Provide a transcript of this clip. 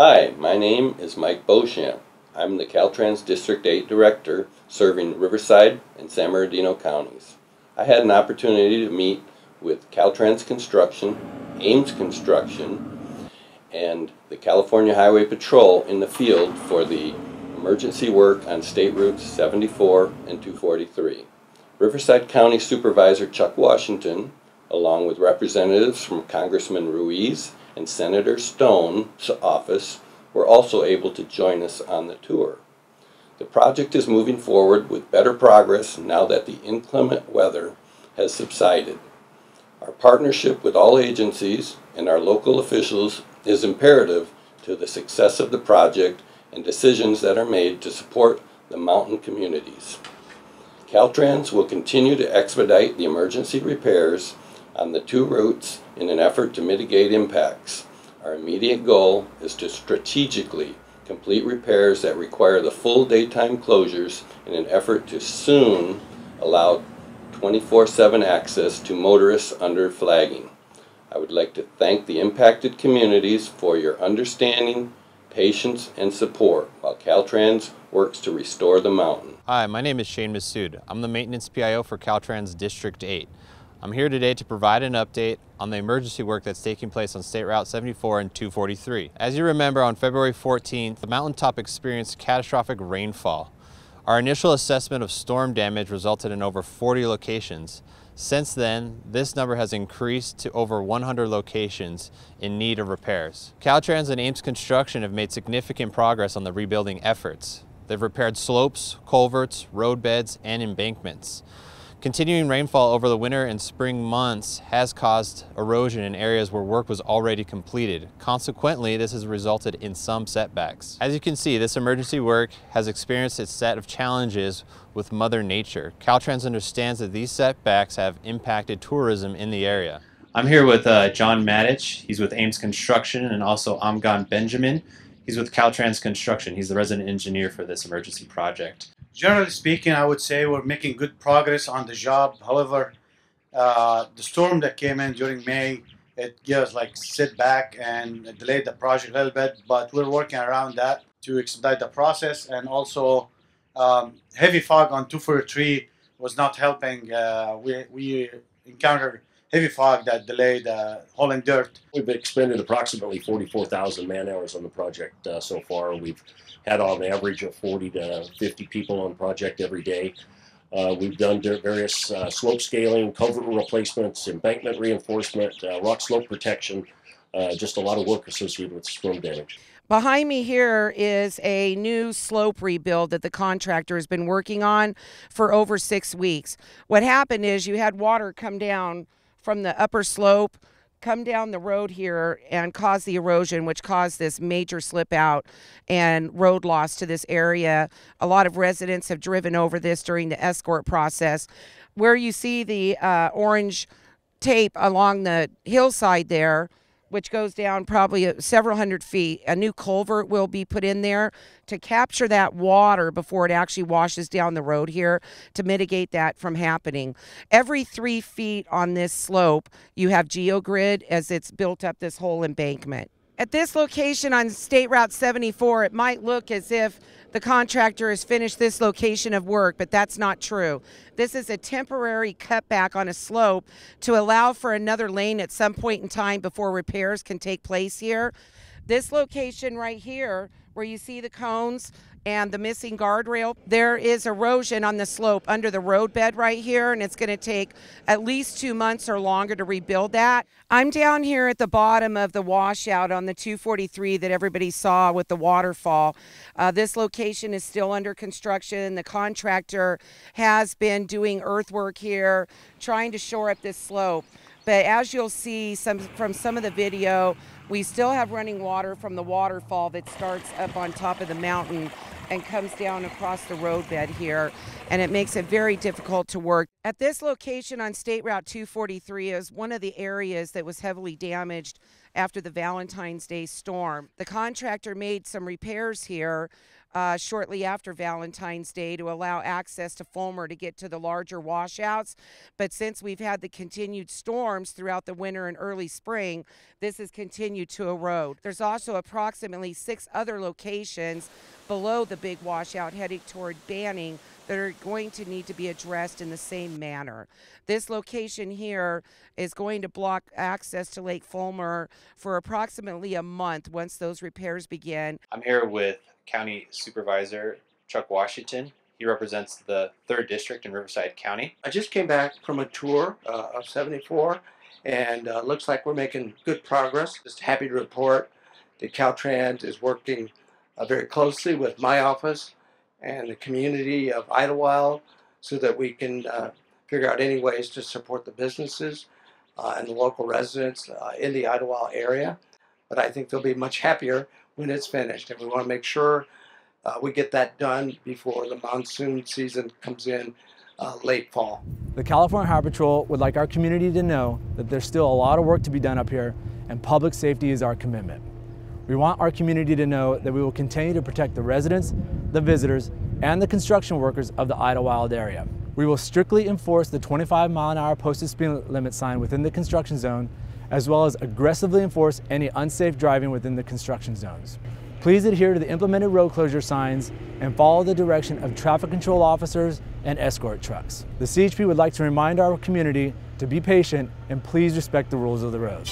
Hi, my name is Mike Beauchamp. I'm the Caltrans District 8 Director serving Riverside and San Bernardino counties. I had an opportunity to meet with Caltrans Construction, Ames Construction, and the California Highway Patrol in the field for the emergency work on State Routes 74 and 243. Riverside County Supervisor Chuck Washington, along with representatives from Congressman Ruiz and Senator Stone's office, were also able to join us on the tour. The project is moving forward with better progress now that the inclement weather has subsided. Our partnership with all agencies and our local officials is imperative to the success of the project and decisions that are made to support the mountain communities. Caltrans will continue to expedite the emergency repairs on the two routes in an effort to mitigate impacts. Our immediate goal is to strategically complete repairs that require the full daytime closures in an effort to soon allow 24/7 access to motorists under flagging. I would like to thank the impacted communities for your understanding, patience, and support while Caltrans works to restore the mountain. Hi, my name is Massoud. I'm the Maintenance PIO for Caltrans District 8. I'm here today to provide an update on the emergency work that's taking place on State Route 74 and 243. As you remember, on February 14th, the mountaintop experienced catastrophic rainfall. Our initial assessment of storm damage resulted in over 40 locations. Since then, this number has increased to over 100 locations in need of repairs. Caltrans and Ames Construction have made significant progress on the rebuilding efforts. They've repaired slopes, culverts, roadbeds, and embankments. Continuing rainfall over the winter and spring months has caused erosion in areas where work was already completed. Consequently, this has resulted in some setbacks. As you can see, this emergency work has experienced its set of challenges with Mother Nature. Caltrans understands that these setbacks have impacted tourism in the area. I'm here with John Matich. He's with Ames Construction, and also Amgan Benjamin. He's with Caltrans Construction. He's the resident engineer for this emergency project. Generally speaking, I would say we're making good progress on the job. However, the storm that came in during May, it gave us like sit back and delayed the project a little bit, but we're working around that to expedite the process. And also heavy fog on 243 was not helping. We encountered heavy fog that delayed hauling dirt. We've expended approximately 44,000 man hours on the project so far. We've had on average of 40 to 50 people on the project every day. We've done various slope scaling, culvert replacements, embankment reinforcement, rock slope protection, just a lot of work associated with storm damage. Behind me here is a new slope rebuild that the contractor has been working on for over 6 weeks. What happened is you had water come down from the upper slope, come down the road here and cause the erosion, which caused this major slip out and road loss to this area. A lot of residents have driven over this during the escort process. Where you see the orange tape along the hillside there, which goes down probably several hundred feet, a new culvert will be put in there to capture that water before it actually washes down the road here to mitigate that from happening. Every 3 feet on this slope, you have geogrid as it's built up this whole embankment. At this location on State Route 74, it might look as if the contractor has finished this location of work, but that's not true. This is a temporary cutback on a slope to allow for another lane at some point in time before repairs can take place here. This location right here, where you see the cones and the missing guardrail, there is erosion on the slope under the roadbed right here, and it's going to take at least 2 months or longer to rebuild that. I'm down here at the bottom of the washout on the 243 that everybody saw with the waterfall. This location is still under construction. The contractor has been doing earthwork here, trying to shore up this slope. But as you'll see from some of the video, we still have running water from the waterfall that starts up on top of the mountain and comes down across the roadbed here, and it makes it very difficult to work. At this location on State Route 243 is one of the areas that was heavily damaged after the Valentine's Day storm. The contractor made some repairs here shortly after Valentine's Day to allow access to Fulmer to get to the larger washouts. But since we've had the continued storms throughout the winter and early spring, this has continued to erode. There's also approximately 6 other locations below the big washout heading toward Banning that are going to need to be addressed in the same manner. This location here is going to block access to Lake Fulmer for approximately a month once those repairs begin. I'm here with County Supervisor Chuck Washington. He represents the 3rd District in Riverside County. I just came back from a tour of 74, and looks like we're making good progress. Just happy to report that Caltrans is working very closely with my office and the community of Idlewild so that we can figure out any ways to support the businesses and the local residents in the Idlewild area. But I think they'll be much happier when it's finished, and we want to make sure we get that done before the monsoon season comes in late fall. The California Highway Patrol would like our community to know that there's still a lot of work to be done up here, and public safety is our commitment. We want our community to know that we will continue to protect the residents, the visitors, and the construction workers of the Idlewild area. We will strictly enforce the 25-mile-an-hour posted speed limit sign within the construction zone, as well as aggressively enforce any unsafe driving within the construction zones. Please adhere to the implemented road closure signs and follow the direction of traffic control officers and escort trucks. The CHP would like to remind our community to be patient and please respect the rules of the road.